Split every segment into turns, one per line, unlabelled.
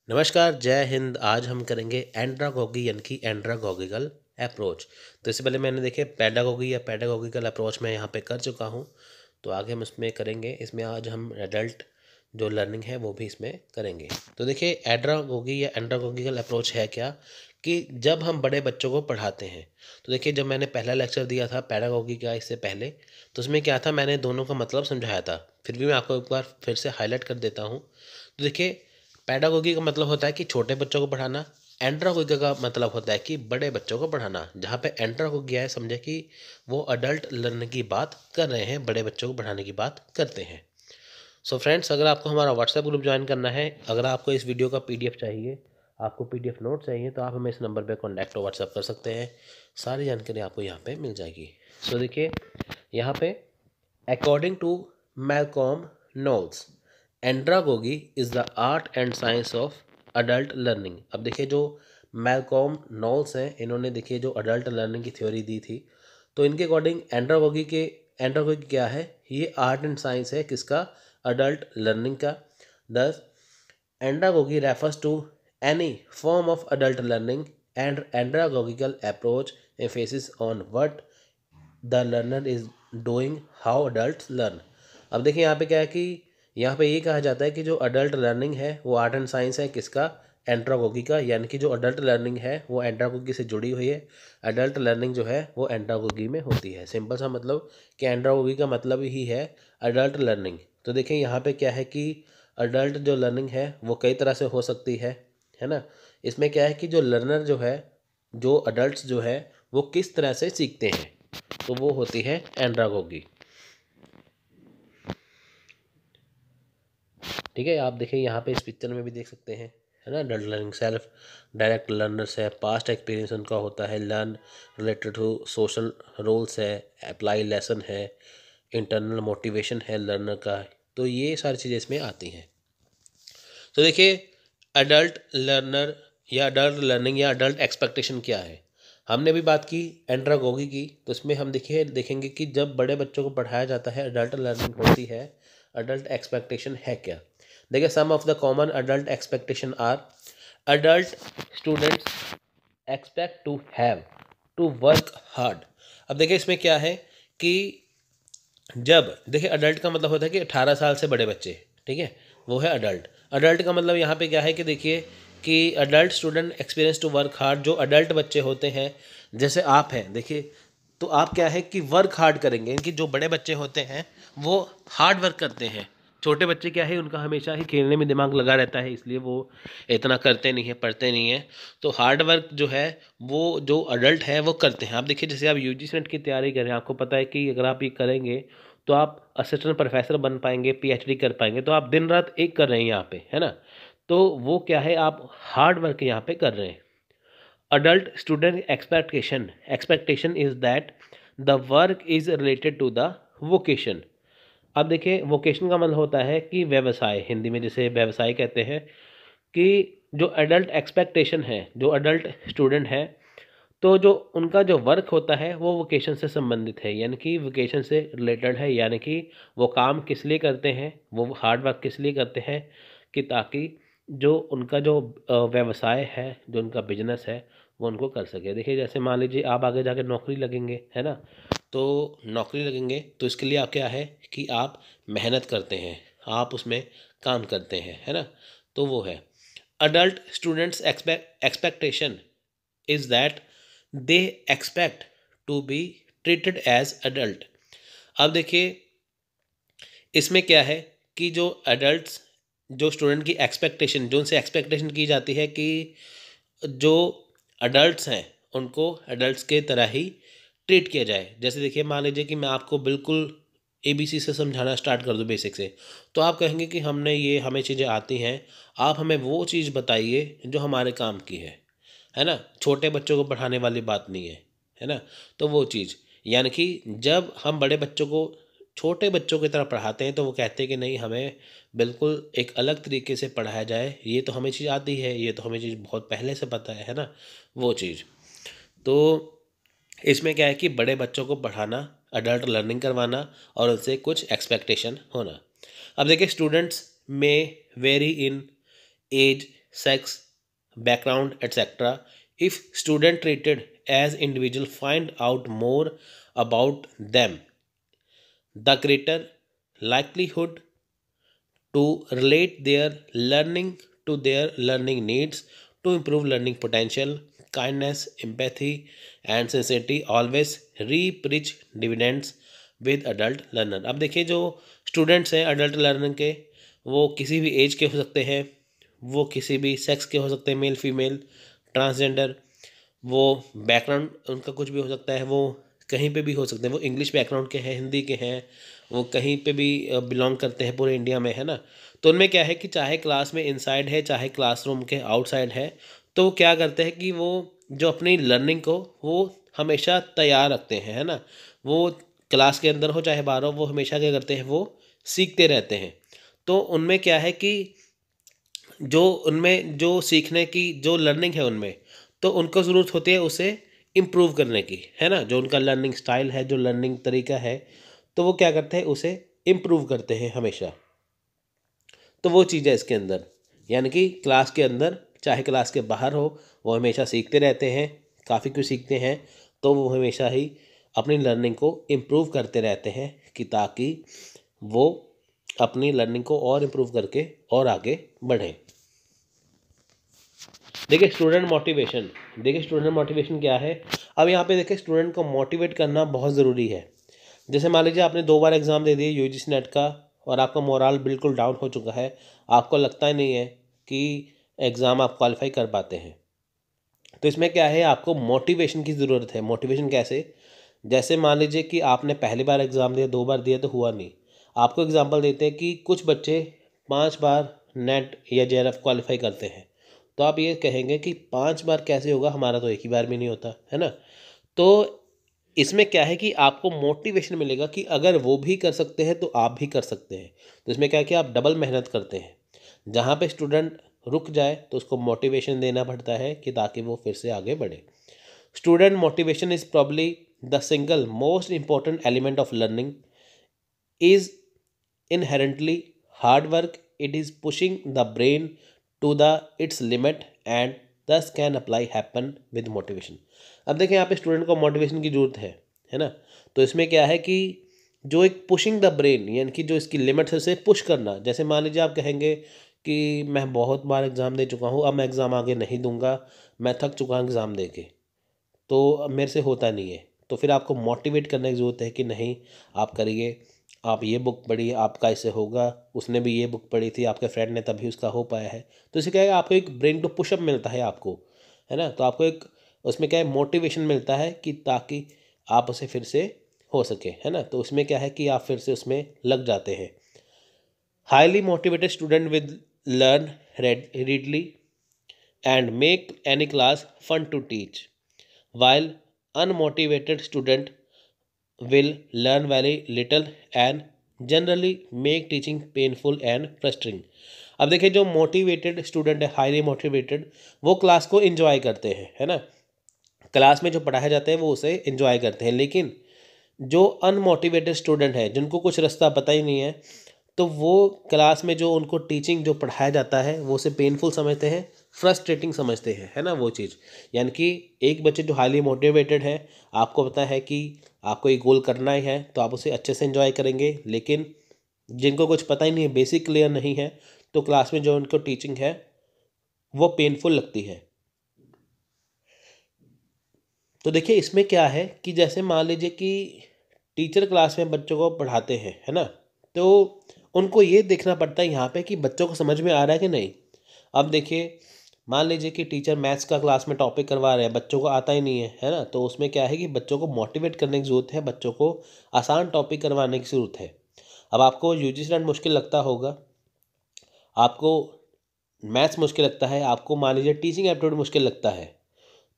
नमस्कार, जय हिंद। आज हम करेंगे एंड्रागोगी यानी कि एंड्रागोगिकल अप्रोच। तो इससे पहले मैंने देखे पेडागोगी या पेडागोगिकल अप्रोच मैं यहाँ पे कर चुका हूँ। तो आगे हम इसमें करेंगे। इसमें आज हम एडल्ट जो लर्निंग है वो भी इसमें करेंगे। तो देखिए एंड्रागोगी या एंड्रागोगिकल अप्रोच है क्या कि जब हम बड़े बच्चों को पढ़ाते हैं। तो देखिए जब मैंने पहला लेक्चर दिया था पेडागोगी का इससे पहले, तो उसमें क्या था, मैंने दोनों का मतलब समझाया था। फिर भी मैं आपको एक बार फिर से हाईलाइट कर देता हूँ। तो देखिए पेडागोगी का मतलब होता है कि छोटे बच्चों को पढ़ाना। एंड्रागोगी का मतलब होता है कि बड़े बच्चों को पढ़ाना। जहाँ पे एंड्रागोगी है समझे कि वो अडल्ट लर्निंग की बात कर रहे हैं, बड़े बच्चों को पढ़ाने की बात करते हैं। सो फ्रेंड्स, अगर आपको हमारा व्हाट्सएप ग्रुप ज्वाइन करना है, अगर आपको इस वीडियो का पीडीएफ चाहिए, आपको पीडीएफ नोट चाहिए, तो आप हमें इस नंबर पर कॉन्टैक्ट और व्हाट्सएप कर सकते हैं। सारी जानकारी आपको यहाँ पे मिल जाएगी। सो देखिए यहाँ पे according to Malcolm Knowles, andragogy is the art and science of adult learning. अब देखिए जो मैलकॉम नोल्स हैं, इन्होंने देखिए जो अडल्ट लर्निंग की थ्योरी दी थी, तो इनके अकॉर्डिंग एंड्रागोगी क्या है, ये आर्ट एंड साइंस है किसका, अडल्ट लर्निंग का। Thus andragogy refers to any form of adult learning and andragogical approach emphasis on what the learner is doing, how adult learn. अब देखिए यहाँ पे क्या है कि यहाँ पे ये कहा जाता है कि जो अडल्ट लर्निंग है वो आर्ट एंड साइंस है किसका, एंड्रागोगी का। यानी कि जो अडल्ट लर्निंग है वो एंड्रागोगी से जुड़ी हुई है। अडल्ट लर्निंग जो है वो एंड्रागोगी में होती है। सिंपल सा मतलब कि एंड्रागोगी का मतलब ही है अडल्ट लर्निंग। तो देखिए यहाँ पे क्या है कि अडल्ट जो लर्निंग है वो कई तरह से हो सकती है ना। इसमें क्या है कि जो लर्नर जो है, जो अडल्ट जो है, वो किस तरह से सीखते हैं, तो वो होती है एंड्रागोगी। ठीक है, आप देखिए यहाँ पे इस पिक्चर में भी देख सकते हैं, है ना। Adult learning self direct learners है, पास्ट एक्सपीरियंस उनका होता है, learn related to social roles है, अप्लाई लेसन है, इंटरनल मोटिवेशन है लर्नर का। तो ये सारी चीज़ें इसमें आती हैं। तो देखिए अडल्ट लर्नर या अडल्ट लर्निंग या अडल्ट एक्सपेक्टेशन क्या है। हमने भी बात की एंड्रागोगी की, तो इसमें हम देखेंगे कि जब बड़े बच्चों को पढ़ाया जाता है अडल्ट लर्निंग होती है, अडल्ट एक्सपेक्टेशन है क्या। देखिए some of the common adult expectation are, adult students expect to have to work hard. अब देखिए इसमें क्या है कि जब देखिए अडल्ट का मतलब होता है कि 18 साल से बड़े बच्चे, ठीक है, वो है अडल्ट। अडल्ट का मतलब यहाँ पे क्या है कि देखिए कि adult student experience to work hard. जो अडल्ट बच्चे होते हैं, जैसे आप हैं, देखिए तो आप क्या है कि वर्क हार्ड करेंगे। इनके जो बड़े बच्चे होते हैं वो हार्ड वर्क करते हैं। छोटे बच्चे क्या है, उनका हमेशा ही खेलने में दिमाग लगा रहता है, इसलिए वो इतना करते नहीं है, पढ़ते नहीं है। तो हार्ड वर्क जो है वो जो अडल्ट है वो करते हैं। आप देखिए जैसे आप यूजीसी नेट की तैयारी कर रहे हैं, आपको पता है कि अगर आप ये करेंगे तो आप असिस्टेंट प्रोफेसर बन पाएंगे, पीएचडी कर पाएंगे। तो आप दिन रात एक कर रहे हैं यहाँ पे, है ना। तो वो क्या है, आप हार्ड वर्क यहाँ पे कर रहे हैं। adult student expectation is that the work is related to the vocation। अब देखिए वोकेशन का मतलब होता है कि व्यवसाय, हिंदी में जैसे व्यवसाय कहते हैं, कि जो एडल्ट एक्सपेक्टेशन है, जो अडल्ट स्टूडेंट है, तो जो उनका जो वर्क होता है वो वोकेशन से संबंधित है, यानी कि वोकेशन से रिलेटेड है। यानी कि वो काम किस लिए करते हैं, वो हार्ड वर्क किस लिए करते हैं, कि ताकि जो उनका जो व्यवसाय है, जो उनका बिजनेस है, वो उनको कर सके। देखिए जैसे मान लीजिए आप आगे जाके नौकरी लगेंगे, है ना। तो नौकरी लगेंगे तो इसके लिए आप क्या है कि आप मेहनत करते हैं, आप उसमें काम करते हैं, है ना। तो वो है adult students expectation is that they expect to be treated as adult. अब देखिए इसमें क्या है कि जो अडल्ट्स, जो स्टूडेंट की एक्सपेक्टेशन, जो उनसे एक्सपेक्टेशन की जाती है कि जो अडल्ट्स हैं उनको अडल्ट्स के तरह ही ट्रीट किया जाए। जैसे देखिए मान लीजिए कि मैं आपको बिल्कुल एबीसी से समझाना स्टार्ट कर दूं, बेसिक से, तो आप कहेंगे कि हमें चीज़ें आती हैं, आप हमें वो चीज़ बताइए जो हमारे काम की है ना। छोटे बच्चों को पढ़ाने वाली बात नहीं है ना। तो वो चीज़, यानी कि जब हम बड़े बच्चों को छोटे बच्चों की तरह पढ़ाते हैं तो वो कहते हैं कि नहीं, हमें बिल्कुल एक अलग तरीके से पढ़ाया जाए, ये तो हमें चीज़ आती है, ये तो हमें चीज़ बहुत पहले से पता है ना, वो चीज़। तो इसमें क्या है कि बड़े बच्चों को पढ़ाना, अडल्ट लर्निंग करवाना और उनसे कुछ एक्सपेक्टेशन होना। अब देखिए स्टूडेंट्स में very in as, sex, background, etc. If student treated as individual find out more about them, the greater likelihood to relate their learning to their learning needs to improve learning potential. Kindness, empathy, and sincerity always reap rich dividends with adult learner. अब देखिए जो students हैं adult learner के, वो किसी भी as के हो सकते हैं, वो किसी भी सेक्स के हो सकते हैं, मेल फीमेल, ट्रांसजेंडर, वो बैकग्राउंड उनका कुछ भी हो सकता है, वो कहीं पे भी हो सकते हैं, वो इंग्लिश बैकग्राउंड के हैं, हिंदी के हैं, वो कहीं पे भी बिलोंग करते हैं पूरे इंडिया में, है ना। तो उनमें क्या है कि चाहे क्लास में इनसाइड है चाहे क्लासरूम के आउटसाइड है, तो वो क्या करते हैं कि वो जो अपनी लर्निंग को वो हमेशा तैयार रखते हैं, है ना। वो क्लास के अंदर हो चाहे बाहर हो, वो हमेशा क्या करते हैं, वो सीखते रहते हैं। तो उनमें क्या है कि जो उनमें जो सीखने की जो लर्निंग है उनमें, तो उनको ज़रूरत होती है उसे इम्प्रूव करने की, है ना। जो उनका लर्निंग स्टाइल है, जो लर्निंग तरीका है, तो वो क्या करते हैं, उसे इम्प्रूव करते हैं हमेशा। तो वो चीज़ है इसके अंदर, यानी कि क्लास के अंदर चाहे क्लास के बाहर हो, वो हमेशा सीखते रहते हैं, काफ़ी कुछ सीखते हैं। तो वो हमेशा ही अपनी लर्निंग को इम्प्रूव करते रहते हैं कि ताकि वो अपनी लर्निंग को और इम्प्रूव करके और आगे बढ़ें। देखिए स्टूडेंट मोटिवेशन, देखिए स्टूडेंट मोटिवेशन क्या है। अब यहाँ पे देखिए स्टूडेंट को मोटिवेट करना बहुत ज़रूरी है। जैसे मान लीजिए आपने 2 बार एग्ज़ाम दे दिए यूजीसी नेट का और आपका मोरल बिल्कुल डाउन हो चुका है, आपको लगता ही नहीं है कि एग्ज़ाम आप क्वालिफाई कर पाते हैं। तो इसमें क्या है, आपको मोटिवेशन की ज़रूरत है। मोटिवेशन कैसे, जैसे मान लीजिए कि आपने पहली बार एग्ज़ाम दिया, 2 बार दिया तो हुआ नहीं। आपको एग्जांपल देते हैं कि कुछ बच्चे 5 बार नेट या जेआरएफ क्वालिफाई करते हैं, तो आप ये कहेंगे कि 5 बार कैसे होगा, हमारा तो एक ही बार भी नहीं होता, है ना। तो इसमें क्या है कि आपको मोटिवेशन मिलेगा कि अगर वो भी कर सकते हैं तो आप भी कर सकते हैं। तो इसमें क्या है कि आप डबल मेहनत करते हैं। जहाँ पे स्टूडेंट रुक जाए तो उसको मोटिवेशन देना पड़ता है कि ताकि वो फिर से आगे बढ़े। Student motivation is probably the single most important element of learning, is inherently hard work. It is pushing the brain to the its limit and thus can apply happen with motivation. अब देखें यहाँ पे student को motivation की ज़रूरत है ना। तो इसमें क्या है कि जो एक पुशिंग द ब्रेन, यानी कि जो इसकी लिमिट है उसे पुश करना। जैसे मान लीजिए आप कहेंगे कि मैं बहुत बार एग्ज़ाम दे चुका हूँ, अब मैं एग्ज़ाम आगे नहीं दूंगा, मैं थक चुका हूँ एग्ज़ाम दे के, तो अब मेरे से होता नहीं है। तो फिर आपको मोटिवेट करने की ज़रूरत है कि नहीं, आप करिए, आप ये बुक पढ़िए, आपका इससे होगा, उसने भी ये बुक पढ़ी थी आपके फ्रेंड ने तभी उसका हो पाया है। तो इससे क्या है, आपको एक ब्रेन टू पुशअप मिलता है आपको, है ना। तो आपको एक उसमें क्या है, मोटिवेशन मिलता है कि ताकि आप उसे फिर से हो सके, है ना। तो उसमें क्या है कि आप फिर से उसमें लग जाते हैं। Highly motivated student with learn readily and make any class fun to teach, while unmotivated student will learn very little and generally make teaching painful and frustrating. अब देखिए जो मोटिवेटेड स्टूडेंट है, हाईली मोटिवेटेड, वो class को enjoy करते हैं, है ना। क्लास में जो पढ़ाया जाता है वो उसे एंजॉय करते हैं। लेकिन जो अनमोटिवेटेड स्टूडेंट है, जिनको कुछ रास्ता पता ही नहीं है, तो वो क्लास में जो उनको टीचिंग जो पढ़ाया जाता है वो उसे पेनफुल समझते हैं, फ्रस्ट्रेटिंग समझते हैं, है ना वो चीज़। यानी कि एक बच्चे जो हाईली मोटिवेटेड है, आपको पता है कि आपको ये गोल करना ही है, तो आप उसे अच्छे से एंजॉय करेंगे। लेकिन जिनको कुछ पता ही नहीं है, बेसिक क्लियर नहीं है, तो क्लास में जो उनको टीचिंग है वो पेनफुल लगती है। तो देखिए इसमें क्या है कि जैसे मान लीजिए कि टीचर क्लास में बच्चों को पढ़ाते हैं, है ना। तो उनको ये देखना पड़ता है यहाँ पे कि बच्चों को समझ में आ रहा है कि नहीं। अब देखिए मान लीजिए कि टीचर मैथ्स का क्लास में टॉपिक करवा रहे हैं, बच्चों को आता ही नहीं है ना। तो उसमें क्या है कि बच्चों को मोटिवेट करने की ज़रूरत है, बच्चों को आसान टॉपिक करवाने की ज़रूरत है। अब आपको यूजी स्टैंड मुश्किल लगता होगा, आपको मैथ्स मुश्किल लगता है, आपको मान लीजिए टीचिंग एप्टीट्यूड मुश्किल लगता है,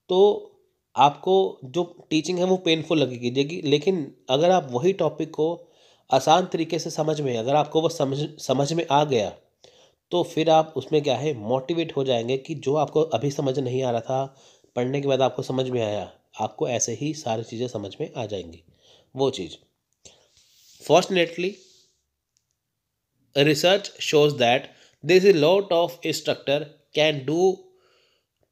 तो आपको जो टीचिंग है वो पेनफुल लगेगी। लेकिन अगर आप वही टॉपिक को आसान तरीके से समझ में, अगर आपको वो समझ में आ गया, तो फिर आप उसमें क्या है, मोटिवेट हो जाएंगे कि जो आपको अभी समझ नहीं आ रहा था, पढ़ने के बाद आपको समझ में आया, आपको ऐसे ही सारी चीज़ें समझ में आ जाएंगी वो चीज़। Fortunately research shows that there is a lot of structure can do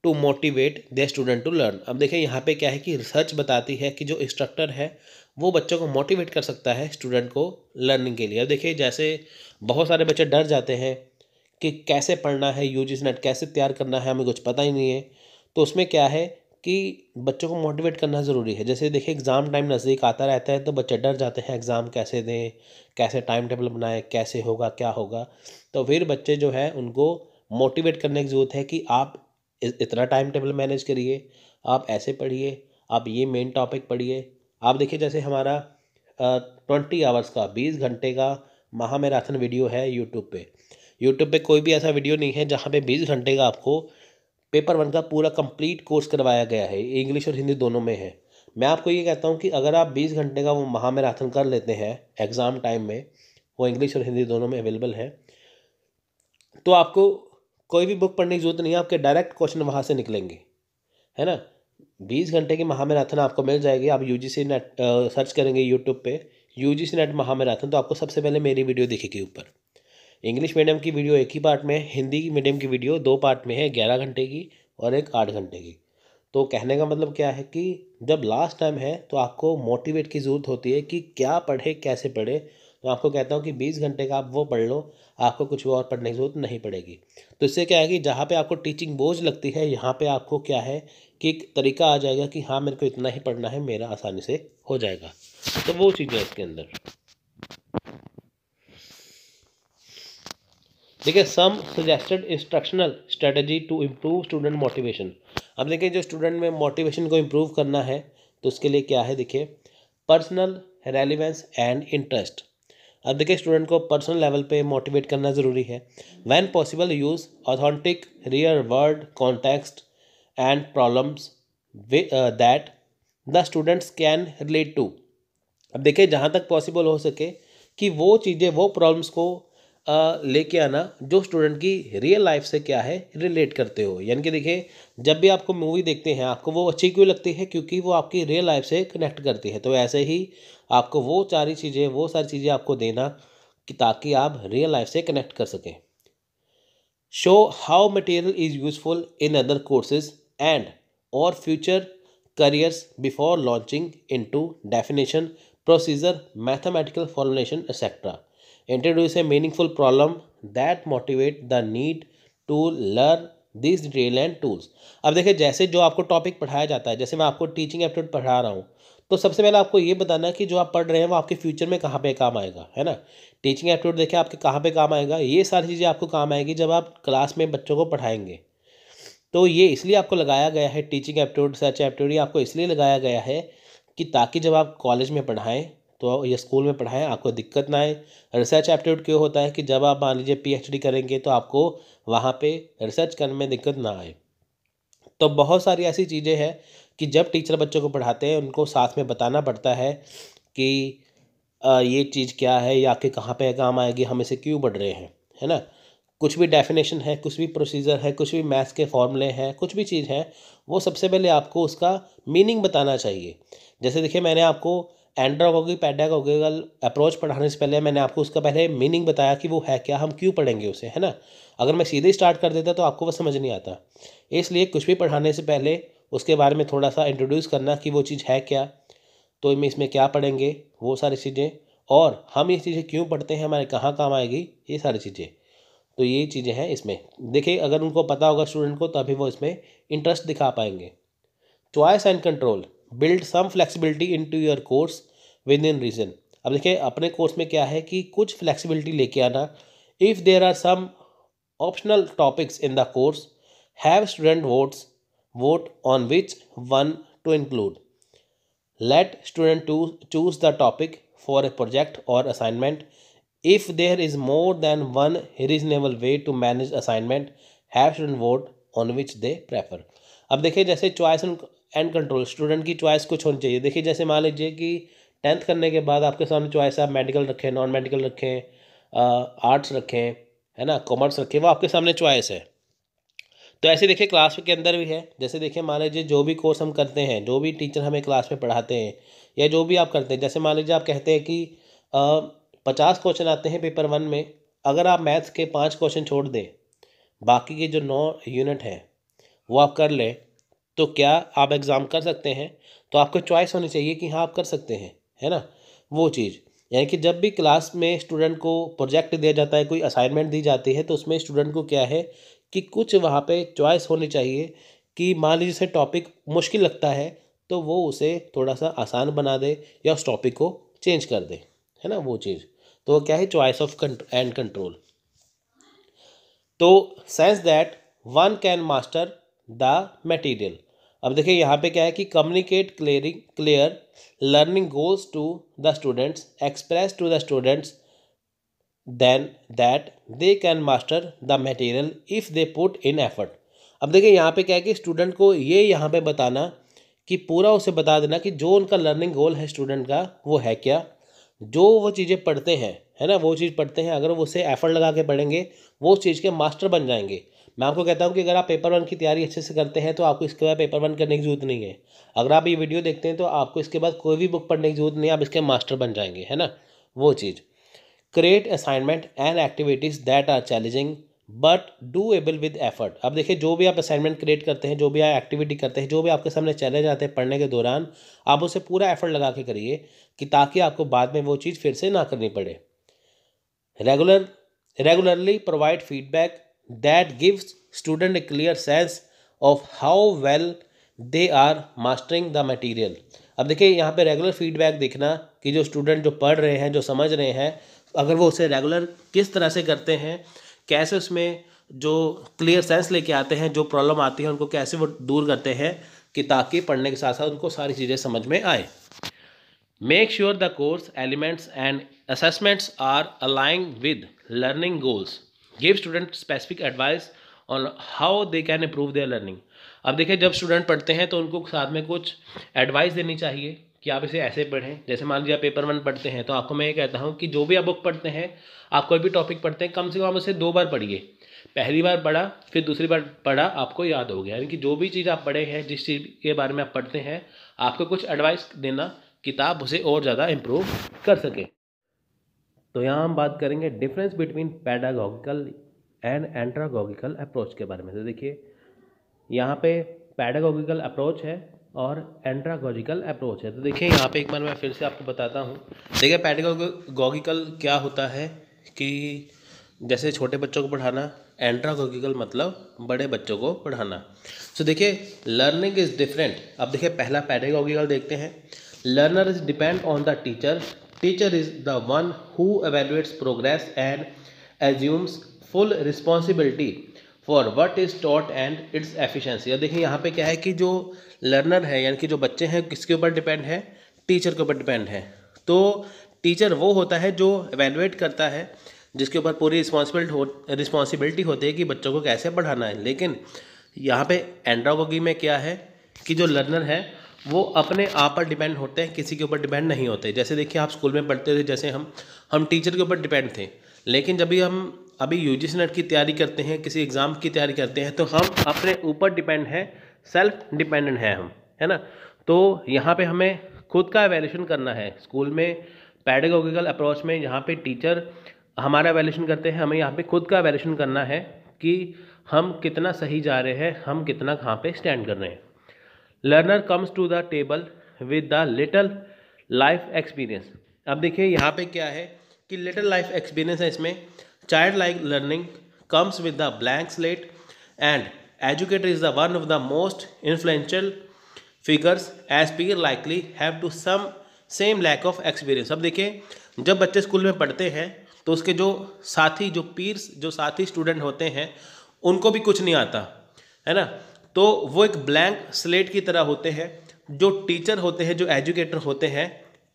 to motivate the student to learn. अब देखिए यहाँ पे क्या है कि रिसर्च बताती है कि जो इंस्ट्रक्टर है वो बच्चों को मोटिवेट कर सकता है स्टूडेंट को लर्निंग के लिए। अब देखिए जैसे बहुत सारे बच्चे डर जाते हैं कि कैसे पढ़ना है, यूजीसी नेट कैसे तैयार करना है, हमें कुछ पता ही नहीं है। तो उसमें क्या है कि बच्चों को मोटिवेट करना ज़रूरी है। जैसे देखिए एग्ज़ाम टाइम नज़दीक आता रहता है तो बच्चे डर जाते हैं, एग्ज़ाम कैसे दें, कैसे टाइम टेबल बनाएं, कैसे होगा, क्या होगा। तो फिर बच्चे जो है उनको मोटिवेट करने की ज़रूरत है कि आप इतना टाइम टेबल मैनेज करिए, आप ऐसे पढ़िए, आप ये मेन टॉपिक पढ़िए। आप देखिए जैसे हमारा 20 आवर्स का 20 घंटे का महामैराथन वीडियो है यूट्यूब पे कोई भी ऐसा वीडियो नहीं है जहाँ पे 20 घंटे का आपको पेपर 1 का पूरा कंप्लीट कोर्स करवाया गया है। इंग्लिश और हिंदी दोनों में है। मैं आपको ये कहता हूँ कि अगर आप 20 घंटे का वो महामैराथन कर लेते हैं एग्ज़ाम टाइम में, वो इंग्लिश और हिंदी दोनों में अवेलेबल है, तो आपको कोई भी बुक पढ़ने की जरूरत नहीं है, आपके डायरेक्ट क्वेश्चन वहाँ से निकलेंगे, है ना। 20 घंटे की महामैराथन आपको मिल जाएगी। आप यूजीसी नेट सर्च करेंगे यूट्यूब पे, यूजीसी नेट महामैराथन, तो आपको सबसे पहले मेरी वीडियो दिखेगी ऊपर। इंग्लिश मीडियम की वीडियो एक ही पार्ट में है, हिंदी मीडियम की वीडियो 2 पार्ट में है, 11 घंटे की और एक 8 घंटे की। तो कहने का मतलब क्या है कि जब लास्ट टाइम है तो आपको मोटिवेट की ज़रूरत होती है कि क्या पढ़े, कैसे पढ़े। तो आपको कहता हूँ कि 20 घंटे का आप वो पढ़ लो, आपको कुछ और पढ़ने की ज़रूरत नहीं पड़ेगी। तो इससे क्या है कि जहाँ पे आपको टीचिंग बोझ लगती है, यहाँ पे आपको क्या है कि एक तरीका आ जाएगा कि हाँ मेरे को इतना ही पढ़ना है, मेरा आसानी से हो जाएगा। तो वो चीज़ें है इसके अंदर। देखिए some suggested instructional strategy to improve student motivation. अब देखिए जो स्टूडेंट में मोटिवेशन को इम्प्रूव करना है तो उसके लिए क्या है, देखिए पर्सनल रेलिवेंस एंड इंटरेस्ट। अब देखिए स्टूडेंट को पर्सनल लेवल पे मोटिवेट करना ज़रूरी है। When possible use authentic real world context and problems that the students can relate to. अब देखिए जहाँ तक पॉसिबल हो सके कि वो चीज़ें, वो प्रॉब्लम्स को लेके आना जो स्टूडेंट की रियल लाइफ से क्या है रिलेट करते हो। यानी कि देखिए जब भी आपको मूवी देखते हैं आपको वो अच्छी क्यों लगती है, क्योंकि वो आपकी रियल लाइफ से कनेक्ट करती है। तो ऐसे ही आपको वो सारी चीज़ें आपको देना कि ताकि आप रियल लाइफ से कनेक्ट कर सकें। Show how material is useful in other courses and और future careers before launching into definition, procedure, mathematical formulation, etc. Introduce a meaningful problem that motivate the need to learn these detail and tools। अब देखिए जैसे जो आपको topic पढ़ाया जाता है, जैसे मैं आपको टीचिंग एप्टीट्यूड पढ़ा रहा हूँ, तो सबसे पहले आपको ये बताना है कि जो आप पढ़ रहे हैं वो आपके फ्यूचर में कहाँ पे काम आएगा, है ना। टीचिंग एप्टीट्यूड देखिए आपके कहाँ पे काम आएगा, ये सारी चीज़ें आपको काम आएगी जब आप क्लास में बच्चों को पढ़ाएंगे। तो ये इसलिए आपको लगाया गया है टीचिंग एप्टीट्यूड, सर्च एप्टीट्यूड, ये आपको इसलिए लगाया गया है कि ताकि जब आप कॉलेज में पढ़ाएं तो या स्कूल में पढ़ाएं आपको दिक्कत ना आए। रिसर्च एप्टीट्यूड क्यों होता है कि जब आप मान लीजिए पीएचडी करेंगे तो आपको वहाँ पे रिसर्च करने में दिक्कत ना आए। तो बहुत सारी ऐसी चीज़ें हैं कि जब टीचर बच्चों को पढ़ाते हैं उनको साथ में बताना पड़ता है कि ये चीज़ क्या है, ये आपके कहाँ पे काम आएगी, हम इसे क्यों पढ़ रहे हैं, है ना। कुछ भी डेफिनेशन है, कुछ भी प्रोसीजर है, कुछ भी मैथ्स के फॉर्मूले हैं, कुछ भी चीज़ है, वो सबसे पहले आपको उसका मीनिंग बताना चाहिए। जैसे देखिए मैंने आपको एंड्रोगॉगी पैडागॉगिकल अप्रोच पढ़ाने से पहले मैंने आपको उसका पहले मीनिंग बताया कि वो है क्या, हम क्यों पढ़ेंगे उसे, है ना। अगर मैं सीधे स्टार्ट कर देता तो आपको वो समझ नहीं आता। इसलिए कुछ भी पढ़ाने से पहले उसके बारे में थोड़ा सा इंट्रोड्यूस करना कि वो चीज़ है क्या, तो इसमें क्या पढ़ेंगे, वो सारी चीज़ें, और हम ये चीज़ें क्यों पढ़ते हैं, हमारे कहाँ काम आएगी, ये सारी चीज़ें। तो ये चीज़ें हैं इसमें। देखिए अगर उनको पता होगा स्टूडेंट को तभी वो इसमें इंटरेस्ट दिखा पाएंगे। Choice and control, build some flexibility into your course within reason. अब देखिए अपने कोर्स में क्या है कि कुछ फ्लेक्सिबिलिटी लेके आना। If there are some optional topics in the course, have student vote on which one to include. Let student to choose the topic for a project or assignment. If there is more than one reasonable way to manage assignment, have student vote on which they prefer। अब देखिए जैसे choice and control, student की choice कुछ होनी चाहिए। देखिए जैसे मान लीजिए कि 10th करने के बाद आपके सामने चॉइस है, आप मेडिकल रखें, नॉन मेडिकल रखें, आर्ट्स रखें, है ना, कॉमर्स रखें, वो आपके सामने चॉइस है। तो ऐसे देखिए क्लास के अंदर भी है। जैसे देखिए मान लीजिए जो भी कोर्स हम करते हैं, जो भी टीचर हमें क्लास में पढ़ाते हैं या जो भी आप करते हैं, जैसे मान लीजिए आप कहते हैं कि 50 क्वेश्चन आते हैं पेपर 1 में, अगर आप मैथ्स के 5 क्वेश्चन छोड़ दें, बाकी के जो 9 यूनिट हैं वो आप कर लें तो क्या आप एग्ज़ाम कर सकते हैं। तो आपको चॉइस होनी चाहिए कि हाँ आप कर सकते हैं, है ना, वो चीज़। यानी कि जब भी क्लास में स्टूडेंट को प्रोजेक्ट दिया जाता है, कोई असाइनमेंट दी जाती है, तो उसमें स्टूडेंट को क्या है कि कुछ वहाँ पे चॉइस होनी चाहिए कि मान लीजिए उसे टॉपिक मुश्किल लगता है तो वो उसे थोड़ा सा आसान बना दे या उस टॉपिक को चेंज कर दे, है ना, वो चीज़। तो क्या है, चॉइस ऑफ एंड कंट्रोल। तो sense that one can master the material. अब देखिए यहाँ पे क्या है कि communicate clear learning goals to the students, express to the students then that they can master the material if they put in effort. अब देखिए यहाँ पे क्या है कि स्टूडेंट को ये यहाँ पे बताना कि पूरा उसे बता देना कि जो उनका लर्निंग गोल है स्टूडेंट का वो है क्या, जो वो चीज़ें पढ़ते हैं, है ना, वो चीज़ पढ़ते हैं, अगर वो उसे एफर्ट लगा के पढ़ेंगे वो उस चीज़ के मास्टर बन जाएंगे। मैं आपको कहता हूँ कि अगर आप पेपर 1 की तैयारी अच्छे से करते हैं तो आपको इसके बाद पेपर 1 करने की जरूरत नहीं है। अगर आप ये वीडियो देखते हैं तो आपको इसके बाद कोई भी बुक पढ़ने की जरूरत नहीं है, आप इसके मास्टर बन जाएंगे, है ना, वो चीज़। Create assignment and activities that are challenging but doable with effort. अब देखिए जो भी आप असाइनमेंट क्रिएट करते हैं, जो भी आप एक्टिविटी करते हैं, जो भी आपके सामने चैलेंज आते हैं पढ़ने के दौरान, आप उसे पूरा एफर्ट लगा के करिए कि ताकि आपको बाद में वो चीज़ फिर से ना करनी पड़े। Regularly provide feedback that gives student a clear sense of how well they are mastering the material. अब देखिए यहाँ पे रेगुलर फीडबैक देखना कि जो स्टूडेंट जो पढ़ रहे हैं, जो समझ रहे हैं, अगर वो उसे रेगुलर किस तरह से करते हैं, कैसे उसमें जो क्लियर सेंस लेके आते हैं, जो प्रॉब्लम आती है उनको कैसे वो दूर करते हैं कि ताकि पढ़ने के साथ साथ उनको सारी चीज़ें समझ में आए। Make sure the course elements and assessments are aligning with learning goals. Give student specific advice on how they can improve their learning. अब देखिए जब स्टूडेंट पढ़ते हैं तो उनको साथ में कुछ एडवाइस देनी चाहिए कि आप इसे ऐसे पढ़ें। जैसे मान लीजिए आप पेपर 1 पढ़ते हैं तो आपको मैं ये कहता हूँ कि जो भी आप बुक पढ़ते हैं, आप कोई भी टॉपिक पढ़ते हैं, कम से कम आप उसे 2 बार पढ़िए। पहली बार पढ़ा, फिर दूसरी बार पढ़ा, आपको याद हो गया। यानी कि जो भी चीज़ आप पढ़े हैं, जिस चीज़ के बारे में आप पढ़ते हैं, आपको कुछ एडवाइस देना किताब उसे और ज़्यादा इम्प्रूव कर सके। तो यहाँ हम बात करेंगे डिफरेंस बिटवीन पैडागॉगिकल एंड एंट्रागॉगिकल अप्रोच के बारे में। तो देखिए यहाँ पे पैडागॉगिकल अप्रोच है और एंट्रागॉजिकल अप्रोच है। तो देखिए यहाँ पे एक बार मैं फिर से आपको बताता हूँ। देखिए पैडागॉगिकल क्या होता है कि जैसे छोटे बच्चों को पढ़ाना, एंट्रागॉगिकल मतलब बड़े बच्चों को पढ़ाना। तो देखिए लर्निंग इज़ डिफरेंट। अब देखिए पहला पैडागॉगिकल देखते हैं। Learner is depend on the teacher. Teacher is the one who evaluates progress and assumes full responsibility for what is taught and its efficiency. अब देखिए यहाँ पे क्या है कि जो लर्नर है यानी कि जो बच्चे हैं किसके ऊपर डिपेंड है, टीचर के ऊपर डिपेंड है। तो टीचर वो होता है जो एवेलुएट करता है, जिसके ऊपर पूरी रिस्पॉन्सिबिलिटी होती है कि बच्चों को कैसे पढ़ाना है। लेकिन यहाँ पे एंड्रागॉगी में क्या है कि जो लर्नर है वो अपने आप पर डिपेंड होते हैं, किसी के ऊपर डिपेंड नहीं होते। जैसे देखिए आप स्कूल में पढ़ते थे, जैसे हम टीचर के ऊपर डिपेंड थे। लेकिन जब भी हम अभी यूजीसी नेट की तैयारी करते हैं, किसी एग्ज़ाम की तैयारी करते हैं, तो हम अपने ऊपर डिपेंड हैं, सेल्फ डिपेंडेंट हैं हम, है ना। तो यहाँ पे हमें खुद का एवेल्यूशन करना है। स्कूल में पैडागॉगिकल अप्रोच में यहाँ पे टीचर हमारा एवेल्यूशन करते हैं, हमें यहाँ पे खुद का एवेल्यूशन करना है कि हम कितना सही जा रहे हैं, हम कितना कहाँ पे स्टैंड कर रहे हैं। Learner comes to the table with the little life experience. अब देखिए यहाँ पे क्या है कि लिटल लाइफ एक्सपीरियंस है इसमें। Child like learning comes with the blank slate and educator is the one of the most influential figures as peer likely have to some same lack of experience. अब देखिए जब बच्चे school में पढ़ते हैं तो उसके जो साथी, जो पीर्स, जो साथी स्टूडेंट होते हैं, उनको भी कुछ नहीं आता, है ना। तो वो एक ब्लैंक स्लेट की तरह होते हैं। जो टीचर होते हैं, जो एजुकेटर होते हैं,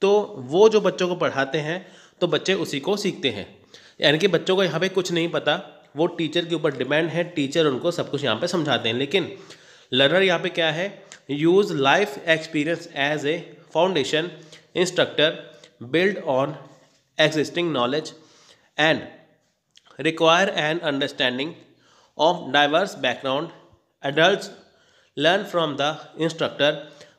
तो वो जो बच्चों को पढ़ाते हैं तो बच्चे उसी को सीखते हैं। यानी कि बच्चों को यहाँ पे कुछ नहीं पता, वो टीचर के ऊपर डिपेंड है, टीचर उनको सब कुछ यहाँ पे समझाते हैं। लेकिन लर्नर यहाँ पे क्या है, use life experience as a foundation, instructor build on existing knowledge and require an understanding of diverse background. Adults learn from the instructor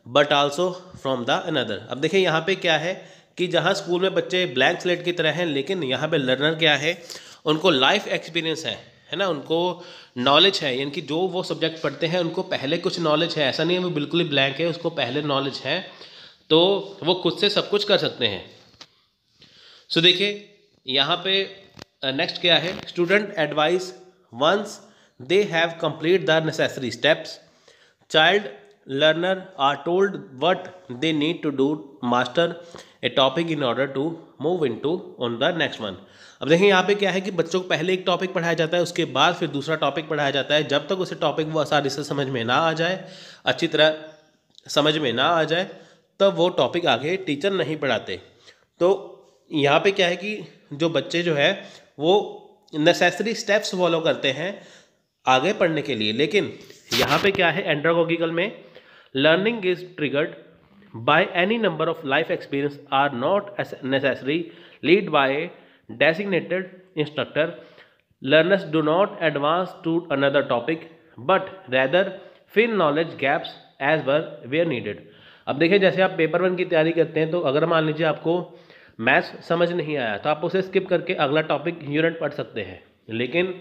but also from the another। अब देखिए यहाँ पे क्या है कि जहाँ स्कूल में बच्चे ब्लैंक स्लेट की तरह हैं, लेकिन यहाँ पे लर्नर क्या है, उनको लाइफ एक्सपीरियंस है ना, उनको नॉलेज है, यानी कि जो वो सब्जेक्ट पढ़ते हैं उनको पहले कुछ नॉलेज है, ऐसा नहीं है वो बिल्कुल ही ब्लैंक है, उसको पहले नॉलेज है, तो वो खुद से सब कुछ कर सकते हैं। सो देखिए यहाँ पे नेक्स्ट क्या है, student advice once they have complete the necessary steps, child learner are told what they need to do master a topic in order to move into on the next one। अब देखिए यहाँ पे क्या है कि बच्चों को पहले एक टॉपिक पढ़ाया जाता है, उसके बाद फिर दूसरा टॉपिक पढ़ाया जाता है। जब तक उसे टॉपिक वो आसानी से समझ में ना आ जाए, अच्छी तरह समझ में ना आ जाए, तब वो टॉपिक आगे टीचर नहीं पढ़ाते। तो यहाँ पे क्या है कि जो बच्चे जो है वो नेसेसरी स्टेप्स फॉलो करते हैं आगे पढ़ने के लिए। लेकिन यहाँ पे क्या है, एंड्रागोगिकल में learning is triggered by any number of life experience are not necessary lead by a designated instructor, learners do not advance to another topic but rather fill knowledge gaps as where needed। अब देखिए जैसे आप paper 1 की तैयारी करते हैं, तो अगर मान लीजिए आपको मैथ्स समझ नहीं आया तो आप उसे स्किप करके अगला टॉपिक यूनिट पढ़ सकते हैं। लेकिन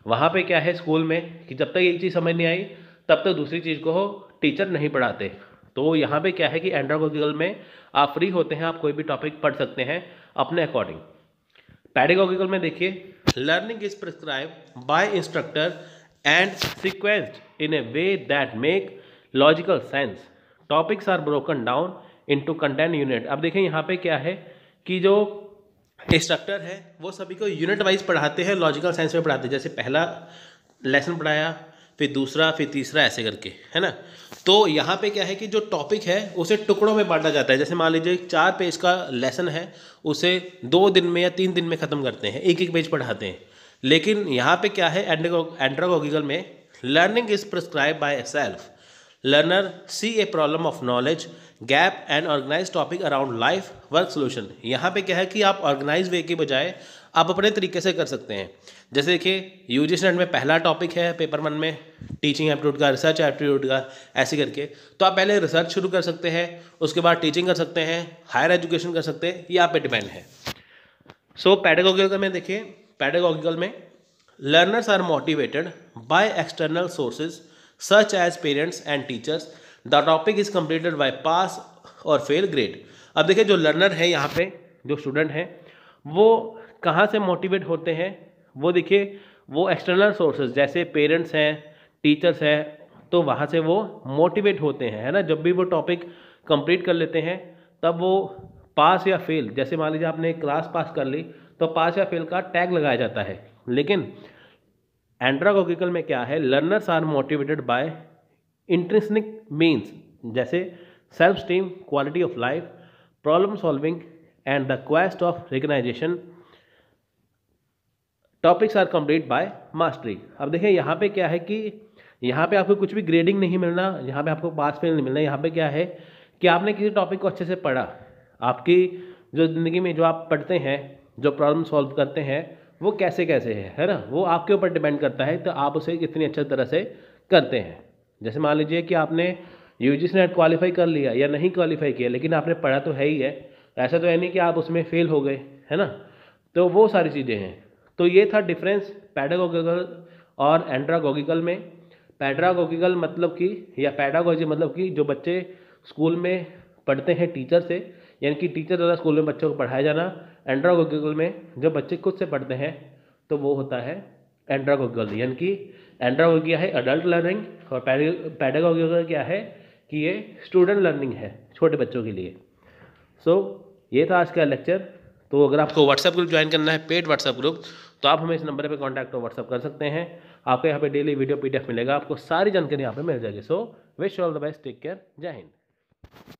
वहाँ पे क्या है स्कूल में कि जब तक एक चीज़ समझ नहीं आई तब तक दूसरी चीज़ को टीचर नहीं पढ़ाते। तो यहाँ पे क्या है कि एंड्रागोगिकल में आप फ्री होते हैं, आप कोई भी टॉपिक पढ़ सकते हैं अपने अकॉर्डिंग। पैडागोगिकल में देखिए learning is prescribe by instructor and sequenced in a way that make logical sense, topics are broken down into content unit. अब देखिए यहाँ पे क्या है कि जो इंस्ट्रक्टर है वो सभी को यूनिट वाइज पढ़ाते हैं, लॉजिकल सेंस में पढ़ाते हैं। जैसे पहला लेसन पढ़ाया, फिर दूसरा, फिर तीसरा, ऐसे करके, है ना। तो यहाँ पे क्या है कि जो टॉपिक है उसे टुकड़ों में बांटा जाता है। जैसे मान लीजिए 4 पेज का लेसन है, उसे 2 दिन में या 3 दिन में ख़त्म करते हैं, एक एक पेज पढ़ाते हैं। लेकिन यहाँ पे क्या है एंड्रागोगिकल में learning is prescribe by self, learner see a problem of knowledge gap and organize topic around life work solution. यहाँ पे क्या है कि आप ऑर्गेनाइज वे के बजाय आप अपने तरीके से कर सकते हैं। जैसे देखिए यूजी में पहला टॉपिक है पेपर 1 में टीचिंग एप्टीट्यूड का, रिसर्च एप्टीट्यूड का, ऐसे करके। तो आप पहले रिसर्च शुरू कर सकते हैं, उसके बाद टीचिंग कर सकते हैं, हायर एजुकेशन कर सकते हैं, ये आप पे डिपेंड है। सो पैडागोगिकल में देखिए, पैडागोगिकल में learners are motivated by external sources such as parents and teachers, the topic is completed by pass or fail grade. अब देखिए जो लर्नर है यहाँ पे, जो स्टूडेंट हैं वो कहाँ से मोटिवेट होते हैं, वो देखिए वो एक्सटर्नल सोर्सेज जैसे पेरेंट्स हैं, टीचर्स हैं, तो वहाँ से वो मोटिवेट होते हैं, है ना। जब भी वो टॉपिक कंप्लीट कर लेते हैं तब वो पास या फेल, जैसे मान लीजिए आपने क्लास पास कर ली तो पास या फेल का टैग लगाया जाता है। लेकिन एंड्रागोगिकल में क्या है, learners are motivated by intrinsic means जैसे self esteem, quality of life, problem solving and the quest of recognization, topics are complete by mastery. अब देखिए यहाँ पे क्या है कि यहाँ पे आपको कुछ भी ग्रेडिंग नहीं मिलना, यहाँ पे आपको पास फेल नहीं मिलना। यहाँ पे क्या है कि आपने किसी टॉपिक को अच्छे से पढ़ा, आपकी जो ज़िंदगी में जो आप पढ़ते हैं, जो प्रॉब्लम सॉल्व करते हैं, वो कैसे कैसे है ना, वो आपके ऊपर डिपेंड करता है। तो आप उसे कितनी अच्छी तरह से करते हैं। जैसे मान लीजिए कि आपने यूजीसी नेट क्वालिफाई कर लिया या नहीं क्वालिफाई किया, लेकिन आपने पढ़ा तो है ही है, ऐसा तो है नहीं कि आप उसमें फेल हो गए, है ना। तो वो सारी चीज़ें हैं। तो ये था डिफरेंस पैडागोगिकल और एंड्रागोगिकल में। पैडागोगिकल मतलब कि या पैडागोजी मतलब कि जो बच्चे स्कूल में पढ़ते हैं टीचर से, यानी कि टीचर द्वारा स्कूल में बच्चों को पढ़ाया जाना। एंड्रागोगिकल में जब बच्चे खुद से पढ़ते हैं तो वो होता है एंड्रागोगिकल, यानी कि एंड्रागोगी है अडल्ट लर्निंग और पैडागोगिकल क्या है कि ये स्टूडेंट लर्निंग है, छोटे बच्चों के लिए। सो ये था आज का लेक्चर। तो अगर आपको व्हाट्सएप ग्रुप ज्वाइन करना है, पेड व्हाट्सएप ग्रुप, तो आप हमें इस नंबर पे कांटेक्ट और व्हाट्सएप कर सकते हैं। आपको यहाँ पे डेली वीडियो PDF मिलेगा, आपको सारी जानकारी यहाँ पे मिल जाएगी। So wish you all the best, take care, जय हिंद।